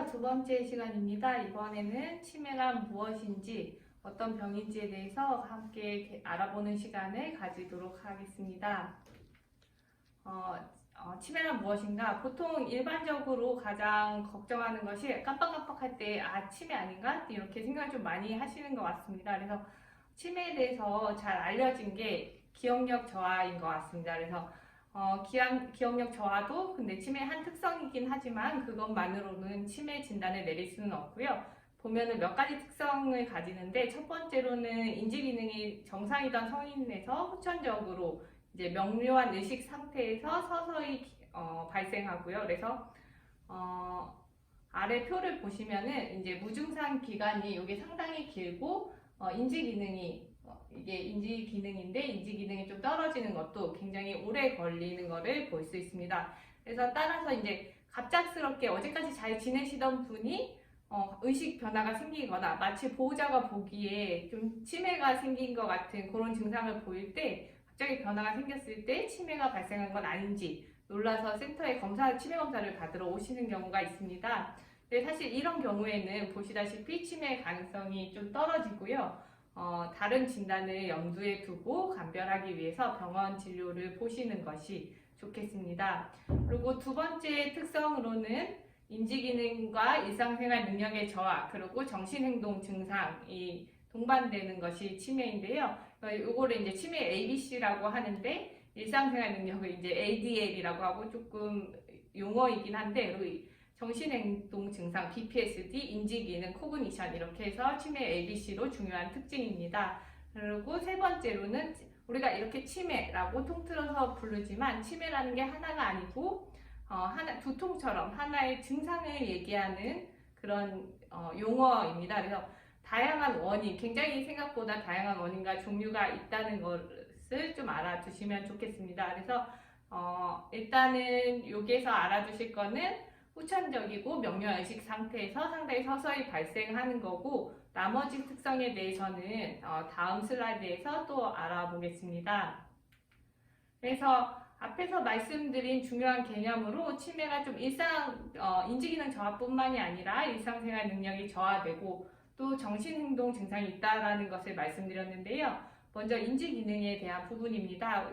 안녕하세요. 두 번째 시간입니다. 이번에는 치매란 무엇인지, 어떤 병인지에 대해서 함께 알아보는 시간을 가지도록 하겠습니다. 치매란 무엇인가? 보통 일반적으로 가장 걱정하는 것이 깜빡깜빡할 때, 치매 아닌가? 이렇게 생각을 좀 많이 하시는 것 같습니다. 그래서 치매에 대해서 잘 알려진 게 기억력 저하인 것 같습니다. 그래서 기억력 저하도 근데 치매의 한 특성이긴 하지만 그것만으로는 치매 진단을 내릴 수는 없고요. 보면은 몇 가지 특성을 가지는데 첫 번째로는 인지 기능이 정상이던 성인에서 후천적으로 이제 명료한 의식 상태에서 서서히 발생하고요. 그래서 아래 표를 보시면은 이제 무증상 기간이 이게 상당히 길고 인지 기능이 이게 인지 기능인데 인지 기능이 좀 떨어지는 것도 굉장히 오래 걸리는 것을 볼 수 있습니다. 그래서 따라서 이제 갑작스럽게 어제까지 잘 지내시던 분이 의식 변화가 생기거나 마치 보호자가 보기에 좀 치매가 생긴 것 같은 그런 증상을 보일 때 갑자기 변화가 생겼을 때 치매가 발생한 건 아닌지 놀라서 센터에 치매 검사를 받으러 오시는 경우가 있습니다. 근데 사실 이런 경우에는 보시다시피 치매 가능성이 좀 떨어지고요. 다른 진단을 염두에 두고 감별하기 위해서 병원 진료를 보시는 것이 좋겠습니다. 그리고 두 번째 특성으로는 인지기능과 일상생활 능력의 저하, 그리고 정신행동 증상이 동반되는 것이 치매인데요. 이거를 이제 치매 ABC라고 하는데 일상생활 능력을 이제 ADL이라고 하고 조금 용어이긴 한데 정신행동 증상, BPSD, 인지기능, 코그니션 이렇게 해서 치매 ABC로 중요한 특징입니다. 그리고 세 번째로는 우리가 이렇게 치매라고 통틀어서 부르지만 치매라는 게 하나가 아니고 두통처럼 하나의 증상을 얘기하는 그런 용어입니다. 그래서 다양한 원인, 굉장히 생각보다 다양한 원인과 종류가 있다는 것을 좀 알아두시면 좋겠습니다. 그래서 일단은 여기에서 알아두실 거는 후천적이고 명료한 의식 상태에서 상당히 서서히 발생하는 거고 나머지 특성에 대해서는 다음 슬라이드에서 또 알아보겠습니다. 그래서 앞에서 말씀드린 중요한 개념으로 치매가 좀 인지기능 저하뿐만이 아니라 일상생활 능력이 저하되고 또 정신행동 증상이 있다는 것을 말씀드렸는데요. 먼저 인지기능에 대한 부분입니다.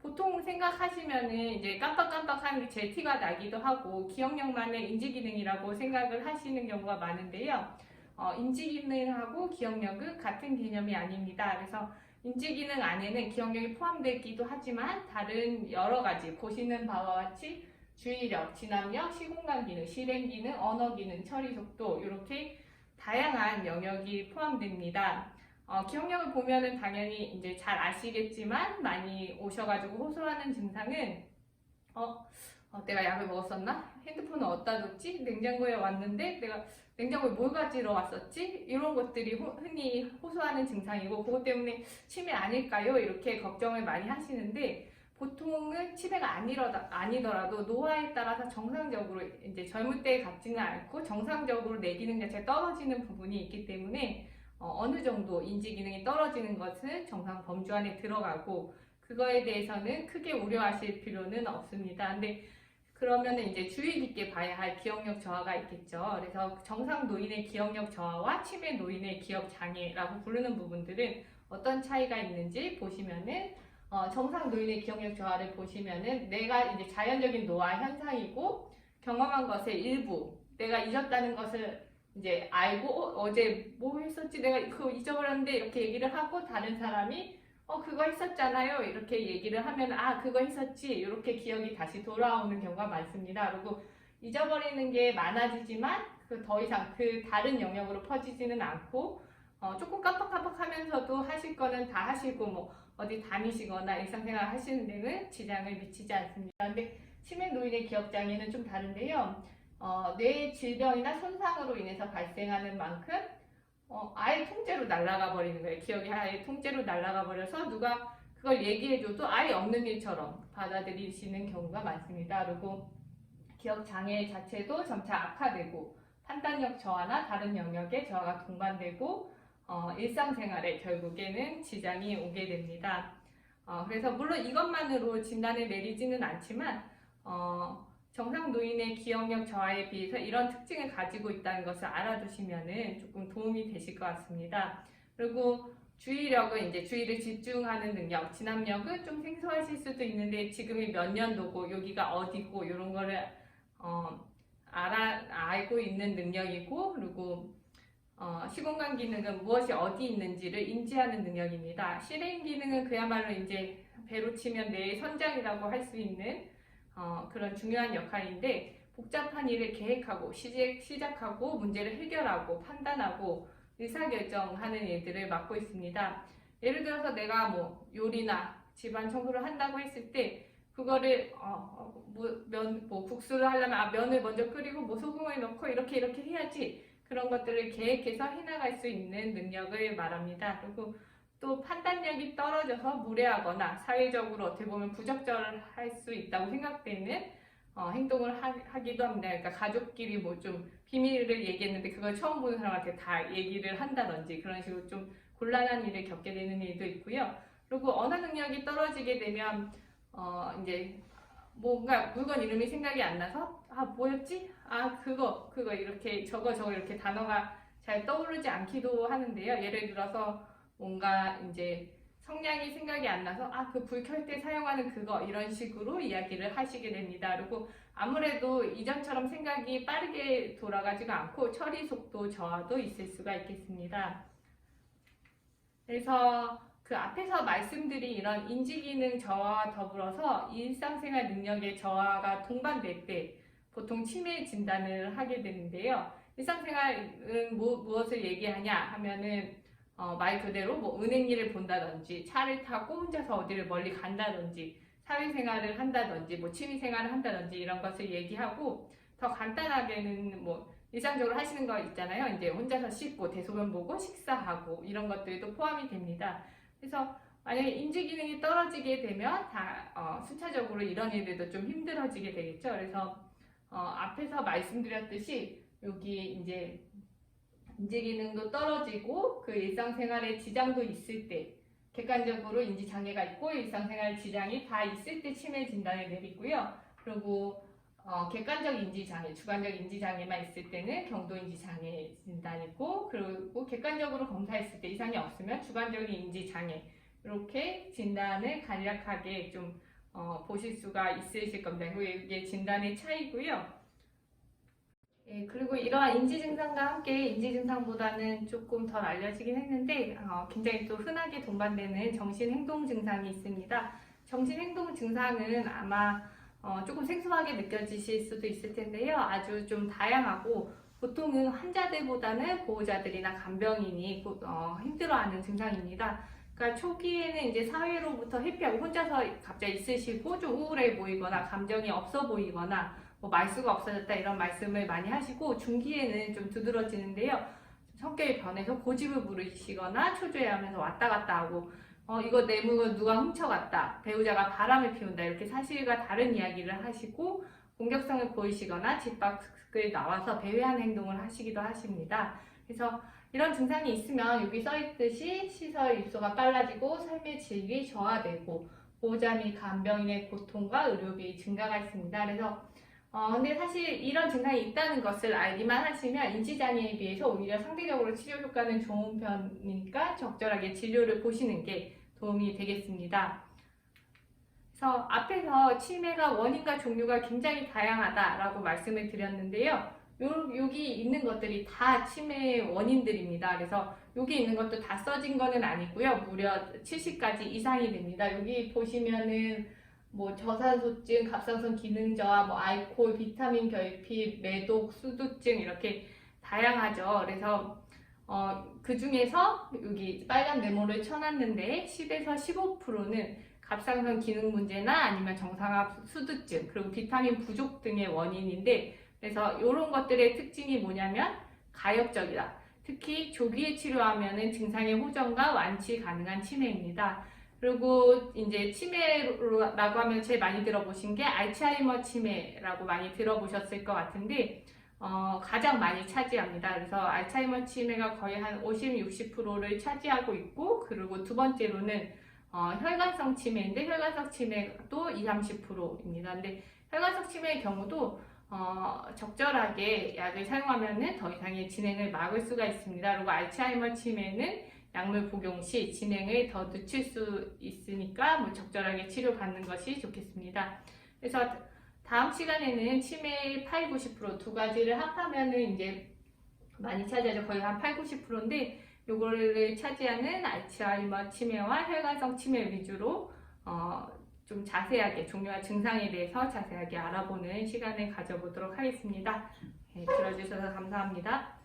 보통 생각하시면은 이제 깜빡깜빡하는 게 제일 티가 나기도 하고 기억력만의 인지기능이라고 생각을 하시는 경우가 많은데요. 인지기능하고 기억력은 같은 개념이 아닙니다. 그래서 인지기능 안에는 기억력이 포함되기도 하지만 다른 여러 가지 보시는 바와 같이 주의력, 지남력, 시공간 기능, 실행 기능, 언어 기능, 처리 속도 이렇게 다양한 영역이 포함됩니다. 기억력을 보면은 당연히 이제 잘 아시겠지만 많이 오셔가지고 호소하는 증상은 내가 약을 먹었었나? 핸드폰을 어디다 뒀지? 냉장고에 왔는데 내가 냉장고에 뭘 가지러 왔었지? 이런 것들이 흔히 호소하는 증상이고 그것 때문에 치매 아닐까요? 이렇게 걱정을 많이 하시는데 보통은 치매가 아니더라도 노화에 따라서 정상적으로 이제 젊을 때 같지는 않고 정상적으로 내 기능 자체가 떨어지는 부분이 있기 때문에 어느 정도 인지 기능이 떨어지는 것은 정상 범주 안에 들어가고 그거에 대해서는 크게 우려하실 필요는 없습니다. 근데 그러면은 이제 주의 깊게 봐야 할 기억력 저하가 있겠죠. 그래서 정상 노인의 기억력 저하와 치매 노인의 기억 장애라고 부르는 부분들은 어떤 차이가 있는지 보시면은 정상 노인의 기억력 저하를 보시면은 내가 이제 자연적인 노화 현상이고 경험한 것의 일부 내가 잊었다는 것을 이제 알고 어제 뭐 했었지 내가 그거 잊어버렸는데 이렇게 얘기를 하고 다른 사람이 그거 했었잖아요 이렇게 얘기를 하면 그거 했었지 이렇게 기억이 다시 돌아오는 경우가 많습니다. 그리고 잊어버리는 게 많아지지만 더 이상 그 다른 영역으로 퍼지지는 않고 조금 깜빡깜빡하면서도 하실 거는 다 하시고 뭐 어디 다니시거나 일상생활 하시는 데는 지장을 미치지 않습니다. 근데 치매 노인의 기억 장애는 좀 다른데요. 뇌 질병이나 손상으로 인해서 발생하는 만큼 아예 통째로 날아가 버리는 거예요. 기억이 아예 통째로 날아가 버려서 누가 그걸 얘기해줘도 아예 없는 일처럼 받아들이시는 경우가 많습니다. 그리고 기억 장애 자체도 점차 악화되고 판단력 저하나 다른 영역의 저하가 동반되고 일상생활에 결국에는 지장이 오게 됩니다. 그래서 물론 이것만으로 진단을 내리지는 않지만 정상 노인의 기억력 저하에 비해서 이런 특징을 가지고 있다는 것을 알아두시면은 조금 도움이 되실 것 같습니다. 그리고 주의력은 이제 주의를 집중하는 능력, 진압력은 좀 생소하실 수도 있는데 지금이 몇 년도고 여기가 어디고 이런 거를 알고 있는 능력이고, 그리고 시공간 기능은 무엇이 어디 있는지를 인지하는 능력입니다. 실행 기능은 그야말로 이제 배로 치면 뇌의 선장이라고 할 수 있는 그런 중요한 역할인데, 복잡한 일을 계획하고 시작하고 문제를 해결하고 판단하고 의사결정하는 일들을 맡고 있습니다. 예를 들어서 내가 뭐 요리나 집안 청소를 한다고 했을 때 그거를 국수를 하려면 면을 먼저 끓이고 뭐 소금을 넣고 이렇게 해야지, 그런 것들을 계획해서 해나갈 수 있는 능력을 말합니다. 그리고 또 판단력이 떨어져서 무례하거나 사회적으로 어떻게 보면 부적절할 수 있다고 생각되는 행동을 하기도 합니다. 그러니까 가족끼리 뭐 좀 비밀을 얘기했는데 그걸 처음 보는 사람한테 다 얘기를 한다든지 그런 식으로 좀 곤란한 일을 겪게 되는 일도 있고요. 그리고 언어 능력이 떨어지게 되면 이제 뭔가 물건 이름이 생각이 안 나서 뭐였지? 그거 이렇게 저거 이렇게 단어가 잘 떠오르지 않기도 하는데요. 예를 들어서 뭔가 이제 성냥이 생각이 안 나서 그 불 켤 때 사용하는 그거, 이런 식으로 이야기를 하시게 됩니다. 그리고 아무래도 이전처럼 생각이 빠르게 돌아가지가 않고 처리 속도 저하도 있을 수가 있겠습니다. 그래서 그 앞에서 말씀드린 이런 인지기능 저하와 더불어서 일상생활 능력의 저하가 동반될 때 보통 치매 진단을 하게 되는데요. 일상생활은 무엇을 얘기하냐 하면은 말 그대로 뭐 은행 일을 본다든지 차를 타고 혼자서 어디를 멀리 간다든지 사회생활을 한다든지 뭐 취미생활을 한다든지 이런 것을 얘기하고, 더 간단하게는 뭐 일상적으로 하시는 거 있잖아요. 이제 혼자서 씻고 대소변 보고 식사하고 이런 것들도 포함이 됩니다. 그래서 만약에 인지 기능이 떨어지게 되면 순차적으로 이런 일들도 좀 힘들어지게 되겠죠. 그래서 앞에서 말씀드렸듯이 여기 이제 인지 기능도 떨어지고 그 일상생활에 지장도 있을 때, 객관적으로 인지 장애가 있고 일상생활 지장이 다 있을 때 치매 진단을 내리고요. 그리고 객관적 인지장애, 주관적 인지장애만 있을 때는 경도인지장애 진단이고, 그리고 객관적으로 검사했을 때 이상이 없으면 주관적인 인지장애, 이렇게 진단을 간략하게 좀 보실 수가 있으실 겁니다. 이게 진단의 차이고요. 예, 그리고 이러한 인지증상과 함께 인지증상보다는 조금 덜 알려지긴 했는데 굉장히 또 흔하게 동반되는 정신행동증상이 있습니다. 정신행동증상은 아마 조금 생소하게 느껴지실 수도 있을 텐데요. 아주 좀 다양하고 보통은 환자들보다는 보호자들이나 간병인이 힘들어하는 증상입니다. 그러니까 초기에는 이제 사회로부터 회피하고 혼자서 갑자기 있으시고 좀 우울해 보이거나 감정이 없어 보이거나 뭐 말수가 없어졌다 이런 말씀을 많이 하시고, 중기에는 좀 두드러지는데요. 성격이 변해서 고집을 부리시거나 초조해하면서 왔다 갔다 하고 이거 내 물건 누가 훔쳐갔다, 배우자가 바람을 피운다, 이렇게 사실과 다른 이야기를 하시고 공격성을 보이시거나 집 밖을 나와서 배회하는 행동을 하시기도 하십니다. 그래서 이런 증상이 있으면 여기 써있듯이 시설 입소가 빨라지고 삶의 질이 저하되고 보호자 및 간병인의 고통과 의료비 증가가 있습니다. 그래서 근데 사실 이런 증상이 있다는 것을 알기만 하시면 인지장애에 비해서 오히려 상대적으로 치료 효과는 좋은 편이니까 적절하게 진료를 보시는 게 도움이 되겠습니다. 그래서 앞에서 치매가 원인과 종류가 굉장히 다양하다라고 말씀을 드렸는데요. 여기 있는 것들이 다 치매의 원인들입니다. 그래서 여기 있는 것도 다 써진 거는 아니고요. 무려 70가지 이상이 됩니다. 여기 보시면은 뭐 저산소증, 갑상선 기능 저하, 뭐 알코올, 비타민 결핍, 매독, 수두증 이렇게 다양하죠. 그래서 그 중에서 여기 빨간 네모를 쳐놨는데 10에서 15%는 갑상선 기능 문제나 아니면 정상압 수두증, 그리고 비타민 부족 등의 원인인데, 그래서 이런 것들의 특징이 뭐냐면 가역적이다. 특히 조기에 치료하면은 증상의 호전과 완치 가능한 치매입니다. 그리고 이제 치매라고 하면 제일 많이 들어보신 게 알츠하이머 치매라고 많이 들어보셨을 것 같은데 가장 많이 차지합니다. 그래서 알츠하이머 치매가 거의 한 50-60%를 차지하고 있고, 그리고 두 번째로는 혈관성 치매인데 혈관성 치매도 20-30%입니다. 근데 혈관성 치매의 경우도 적절하게 약을 사용하면 더 이상의 진행을 막을 수가 있습니다. 그리고 알츠하이머 치매는 약물 복용 시 진행을 더 늦출 수 있으니까 적절하게 치료받는 것이 좋겠습니다. 그래서 다음 시간에는 치매의 8, 90%두 가지를 합하면은 이제 많이 차지하죠. 거의 한 8, 90%인데 요거를 차지하는 알츠하이머 치매와 혈관성 치매 위주로 좀 자세하게 종류와 증상에 대해서 자세하게 알아보는 시간을 가져보도록 하겠습니다. 네, 들어주셔서 감사합니다.